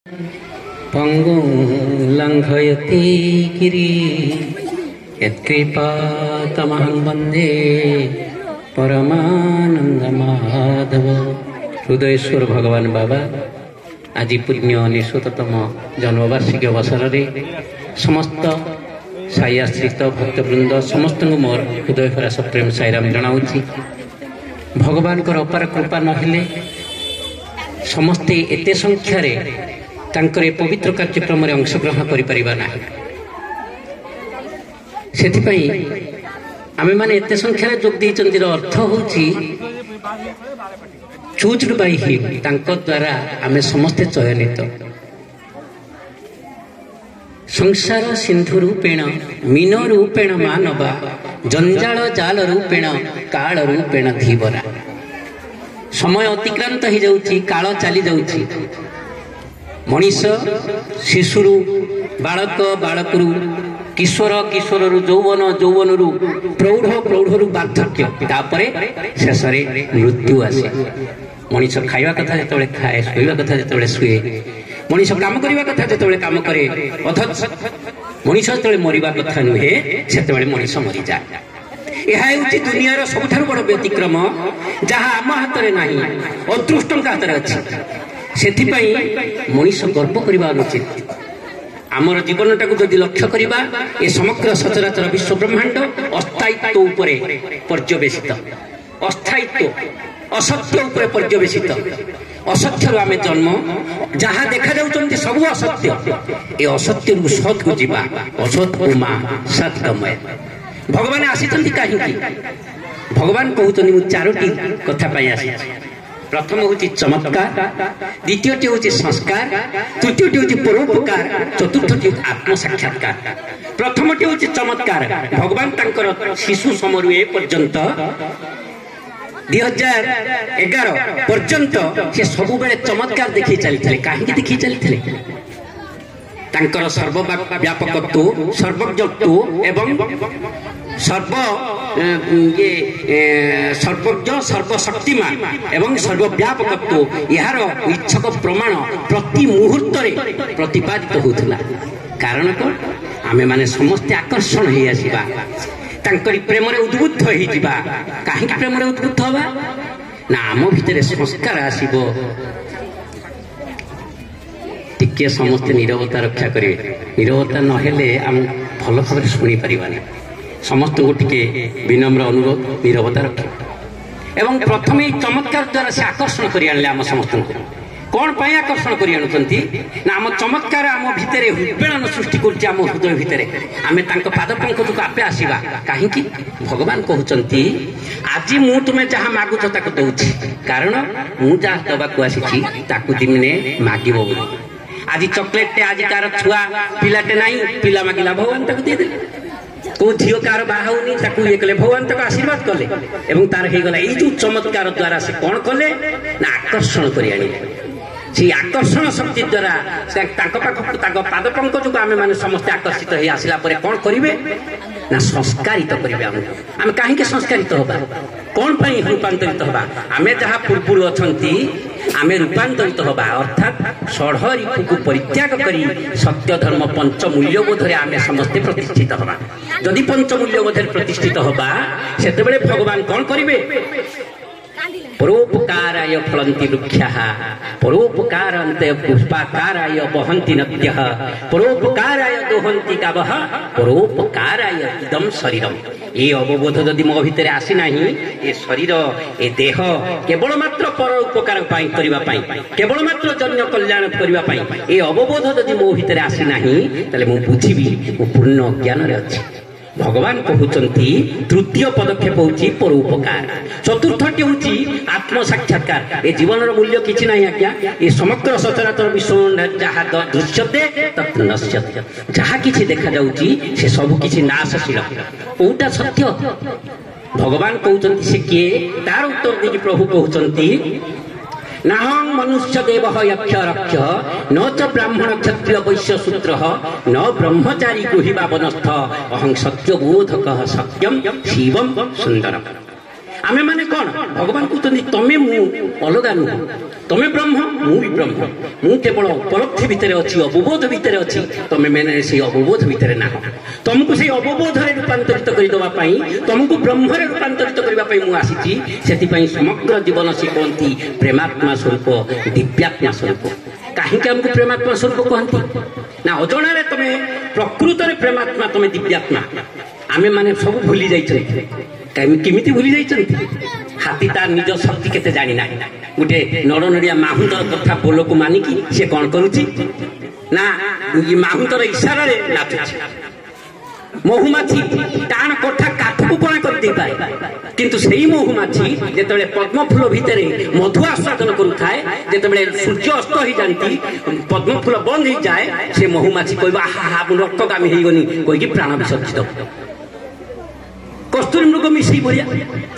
पङ्गुं लङ्घयति यत्कृपातमहं वन्दे परमानन्दमाधव। हृदयेश्वर भगवान बाबा आज पुण्य 99तम जन्मवार्षिकी अवसर में समस्त साई आश्रित भक्तवृंद समस्त मोर हृदय भरा प्रेम साईराम जनाऊँगी। भगवान अपार कृपा नहेले समस्ते एते संख्यार तांकर पवित्र कार्यक्रम में अंशग्रहण करिपरिबा नाही। सेथिपई आमे माने एते संख्यार जोग दैचंतीर अर्थ होची चूज्ड बाय हिम, तांको द्वारा आमे समस्ते चयनित। संसार सिंधु रूपेण मीन रूपेण मानवा जंजाल जाल रूपेण काल रूपेण धीवरा। समय अतिक्रांत हो जाउची, काल चली जाउची। मनीष शिशुरु बालक बालकरु किशोर किशोरु यौवन यौवनरु प्रौढ़ प्रौढ़रु वार्धक्य तापरे शेष मृत्यु आसे। मनीष खाइबा कथा जेतबेले खाए, शोइबा कथा जेतबेले शुए, मनीष काम करिबा कथा जेतबेले काम करे, अथच मनीष जेतबेले मरिबा कथा नुहे सेतबेले मनीष मरि जाए। यह होची दुनियार सबुठारु बड़ व्यतिक्रम जहा आम हाथ में नहीं, अदृष्ट हाथ में अच्छी। सेथिपाई मनीष गर्व करबा उचित। आमर जीवन टाकू जदि लक्ष्य करिबा ए समग्र सचराचर विश्व ब्रह्मांड अस्थायित्व उपरे पर्यवेसित, अस्थायित्व असत्य उपरे पर्यवेसित। असत्य आमे जन्म, जहाँ देखा जाउचंती सबु असत्य। ए असत्य रु सत को जीवा, असत को मा सत कमय। भगवान आसीचंती काहे? भगवान कहउचंती मु चारोटी कथा पाई आसी। प्रथम होची चमत्कार, द्वितीयटी होची संस्कार, तृतीयटी होची परोपकार, चतुर्थटी आत्म साक्षात्कार। प्रथमटी होची चमत्कार। भगवान तांकर शिशु समरू ए पर्यंत 2011 पर्यंत से सब बेले चमत्कार देखि चलथिले। काहे देखि चलथिले? तांकर सर्वव्यापकत्व, सर्वज्ञत्व एवं सर्वज्ञ सर्वशक्तिमान एवं सर्वव्यापकत्व यार इच्छक प्रमाण प्रति मुहूर्त प्रतिपादित होता। कारण कौन? आमे माने समस्ते आकर्षण हो आसवा, तांकरी प्रेम रे उद्बुद्ध हो जिबा। काहे प्रेम रे उद्बुद्ध हवा ना आम भितर संस्कार आसीबो। टिके समस्ते नीरवता रक्षा करेंगे। नीरवता नहेले आम भल भाव शुणी पारिबानी। समस्त को टिके विनम्र अनुरोध नीरवता रक्षा। एवं प्रथम चमत्कार द्वारा से आकर्षण कर आनले आम समस्त को। कौन पाई आकर्षण कर आनुचंती ना आम चमत्कार आम भितर उद्वेलन सृष्टि करछि। आम हृदय भितर आमे तांको पाद पंकज को आपे आसीबा। काहे कि भगवान कहउचंती आज मु तुमे जहा मागुछ ताको दउछि, कारण मु जहा दबा को आसीछि ताको दिने मागिबो। आज चॉकलेट आज तार छुआ पिलाटे नहीं, पिला मागिला भगवान ताको दे देले। को झील कार बाहाउनी ताकू ये कले भगवान ताको आशीर्वाद कले एवं तार हे गला। एई जो चमत्कार द्वारा से कोन कले ना आकर्षण करि आनिले। से आकर्षण शक्ति द्वारा ताको पाखक ताको पाद पंकज को आमे माने समस्त आकर्षित हे आसिला परे कोन करिवे ना संस्कारित करिवे। आमे काहे के संस्कारित होबा? कोन पई रूपांतरित होबा? आमे जहा पूर्वपुर अछंती आमे रूपांतरित होबा, अर्थात षढ़ को परित्याग करी सत्य धर्म पंच मूल्यबोध रे आमे समस्ते प्रतिष्ठित होबा। जदि पंच मूल्यबोध रे प्रतिष्ठित होबा सेते बेले भगवान कोन करिवे? परोपकाराय फलन्ति वृक्षाः, परोपकारान्ते पुष्पाकाराय वहन्ति नद्यः, परोपकाराय दोहन्ति गावः, परोपकाराय इदं शरीरम्। ये अवबोध जदि मो भितर आसी नाही, ए शरीर ए देह केवल मात्र पर उपकार पाई करिबा पाई, केवल मात्र जन कल्याण करिबा पाई ए अवबोध जदि मो भितर आसी नाही तले मु बुझिबी मु पूर्ण ज्ञान रे अछि। भगवान कहउचंती तृतीय पदक्षेप होची परोपकार, चतुर्थटी होची आत्म साक्षात्कार। ए जीवन मूल्य किछि नाही आज्ञा। ए समग्र सचराचर विश्व जहा दृश्यते तत् नश्यते। जहा किछि देखा जाउची से सब किछि नाशशील। कोटा सत्य? भगवान कहउचंती से किए? तार उत्तर देकी प्रभु कहउचंती नाहं मनुष्य देव यक्ष रक्ष न च ब्राह्मण क्षत्रिय वैश्य शूद्र न ब्रह्मचारी गृही वनस्थ अहं सत्य बोधक सत्यम शिवम सुंदरम। आमे माने कौन भगवान कहते तमे मु अलगा नुह तमे ब्रह्म मु भी ब्रह्म मु केवल उपलब्धि भितर अच्छी अवबोध भितर अच्छी तमे मैंने से अवबोध भितर ना तुमको से अवबोध रूपांतरित करदेवाई तुमको ब्रह्म रूपांतरित करने मु आसी से समग्र जीवन से कहती प्रेमात्मा स्वरूप दिव्यात्मा स्वरूप कहीं आमको प्रेमात्मा स्वरूप कहती ना अजणा तुम प्रकृत प्रेमात्मा तुम दिव्यात्मा आमे माने सब भूली जाइछन्ति केमिति भूली जाइछन्ति हाथी तार निज शक्ति केते जानी ना गोटे नड़नड़िया माहुंतर कथा बोलो को मानिकी से कौन करुची ना माहुंतर इशारा नाचुची महुमाछी टाण कोठा काठ को कणा कर दे पाए किंतु सेही महुमाछी जेतबेले पद्म फूल भितरे मधु आस्वादन करुथाए जेतबेले सूर्य अस्त हो जानती पद्म फूल बंद हो जाए से महुमाछी कहबा हा मु रक्तगामी हेई गनी कहि प्राण विसर्जित कस्तूरी मृग मिसई भरिया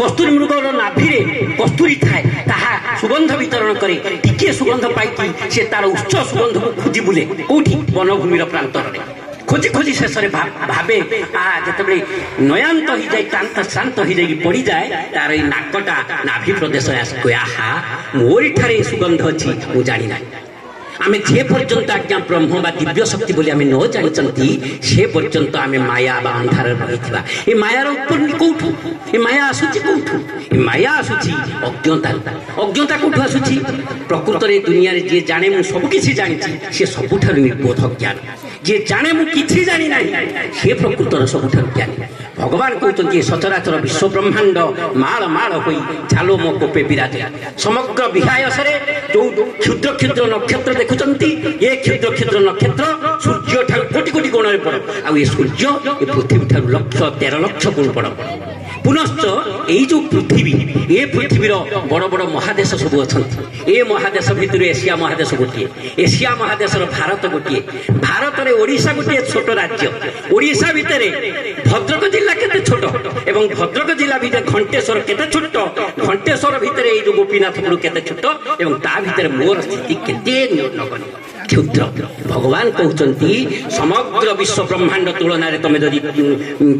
कस्तूरी मृगर नाभिरे कस्तूरी थाए ताहा सुगंध वितरण करे टिके सुगंध पाई से तार उच्च सुगंध को खोजी बुले कोठी वनभूमिर प्रांतर खोजी खोजी शेष भावे जिते नयांत हो जाए क्रांत श्रांत हो जाए पड़ी जाए तार नाकटा नाभि प्रदेश आहा मोरी ठारे सुगंध अच्छी मुझे जानी ना आमे जे पर्यंत आज्ञा ब्रह्म बा दिव्य शक्ति बोली आमे न जानिचंती से पर्यंत आमे माया बा अंधार रहिथिबा ए मायार उत्पत्ति कोठु ए माया आसुची कोठु ए माया आसुची अज्ञता कोठु आसुची प्रकृत रे दुनिया रे जे जाने मु सब किछि जानिछि से सबुठार निर्बोध ज्ञान जे जाने मु किछि जानि नाही से प्रकृत रे सबुठार ज्ञान भगवान कहते सचराचर विश्व ब्रह्मांड माल माल हो झालो मो कोपे विराजे समग्र विहायस जो क्षुद्र क्षुद्र नक्षत्र देखुंत ये क्षुद्र क्षुद्र नक्षत्र सूर्य ठार कोटि कोटि गुण बड़ आ सूर्य ये पृथ्वी ठार 13 लाख गुण बड़ पुनश्च यही जो पृथ्वी ये पृथ्वीर बड़ बड़ महादेश सब अच्छा ए महादेश भितर एशिया महादेश गोटे एशिया महादेश भारत गोटे भारत में ओडिशा गोटे छोट राज्य ओडिशा भितर भद्रक जिला केते छोट एवं भद्रक जिला भितर घंटेश्वर केते छोट घंटेश्वर भितर ये जो गोपीनाथपुर केते छोट एवं ता भितर मोर स्थिति केते नगण्य क्षुद्र भगवान कहते समग्र विश्व ब्रह्मांड तुलन में तुम जदि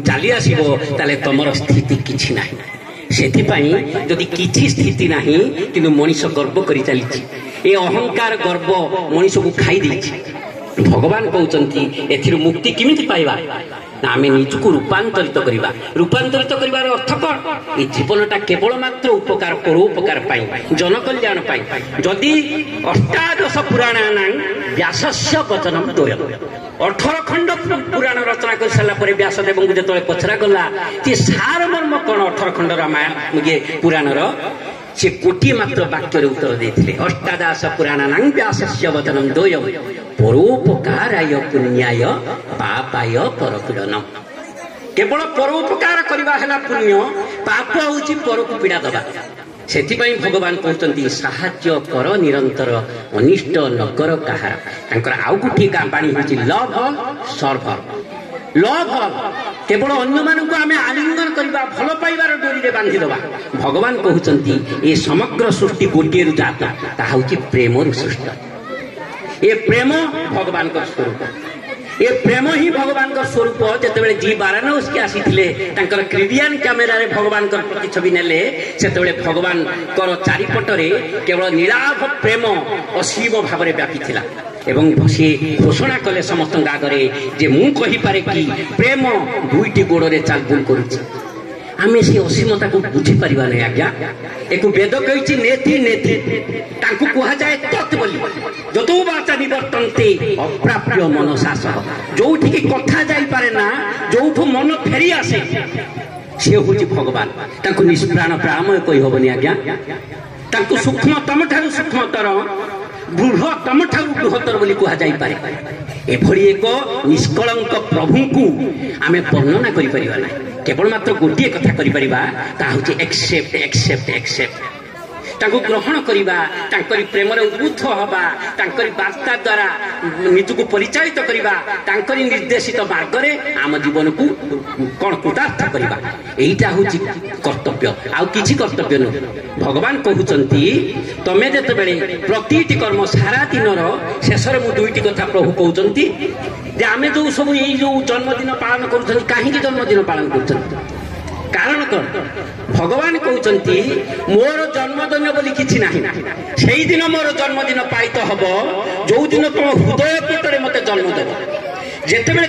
चली आसो ताले तुमर स्थिति किछि नाही सेथिपाई जदि किछि स्थिति नाही किंतु मनीष गर्व करि चली ए अहंकार गर्व मनीष को खाई देछि भगवान कहते एथिर मुक्ति किमिति पाइबा आम निजक रूपांतरित करवा रूपांतरित करार अर्थ कौन ये जीवनटा केवल मात्र उपकार परोपकार जन कल्याण जदि अष्टादश पुराण व्यासस्य वचनम द्वयम् 18 खंड पुराण रचना कर सारा व्यासदेव को जो पचरा गला सार मर्म कौन 18 खंड रामायण ये पुराण से गोटे मात्र वाक्य उत्तर देते अष्टादश पुराण व्यासस्य वचनम द्वयम् परोपकाराय पुण्याय पापाय परपीड़नम केवल परोपकार करवा है पुण्य पाप हूँ पर को पीड़ा दबा से भगवान कहते साहाय्य कर निरंतर अनिष्ट नगर कहार आउ गोटे बाणी हूँ लव सर्व लव केवल अन्य मानक आम आलिंगन करवा भल पाइबार डोरी बांधिदबा भगवान कहते ये समग्र सृष्टि गोटे जात ताहा प्रेम सृष्टि ये प्रेम भगवान का स्वरूप ये प्रेम ही भगवान का स्वरूप जिते जी वाराणसी आसी क्रिडियन कैमेरा रे भगवान छवि नेले से भगवान चारिपटरे केवल नीलाभ प्रेम असीम भाव में व्यापी थिला एवं सी घोषणा कले समस्त आगे जे मु कहि पारे कि प्रेम दुईटी गोड़े चालबुल करुछि आमे से असीमता को बुझी परिबा नै आज्ञा एको वेद कहिछि नेति नेति तांको कुहा जाय तत् बोली जतो वाचा निवर्तन्ते अप्राप्य मनसास जोठी की कथा जाई पारे ना जोठो मन फेरी आसे से होछि भगवान तांको निष्प्राण प्राणमय कहि होबनी आज्ञा तांको सूक्ष्मतम ठारू सूक्ष्मतर बृहत्तम ठारू बृहत्तर बोली कुहा जाई पारे एभली एक निष्कलंक प्रभु को आमे वर्णना करि परिबा नै केवल मात्र गोटे कथा करी एक्सेप्ट एक्सेप्ट एक्सेप्ट ग्रहण करवा प्रेम उद्बुद्ध हवा वार्ता द्वारा निजक परिचालित करवा निर्देशित मार्ग में आम जीवन को कौन कृतार्थ करवा यहीटा हूँ कर्तव्य आउ किसी कर्तव्य नुह भगवान कहते तमें जिते प्रति कर्म सारा दिन शेष में दुईटी कथा प्रभु कहते आम जो सब यही जो जन्मदिन पालन कर कहीं जन्मदिन पालन कर कारण कौन भगवान कहते मोर जन्मदिन बोली किछि नाही सेई दिन मोर जन्मदिन पालित हब जो दिन तुम हृदय पेटरे मते जन्म देव जेतेबेले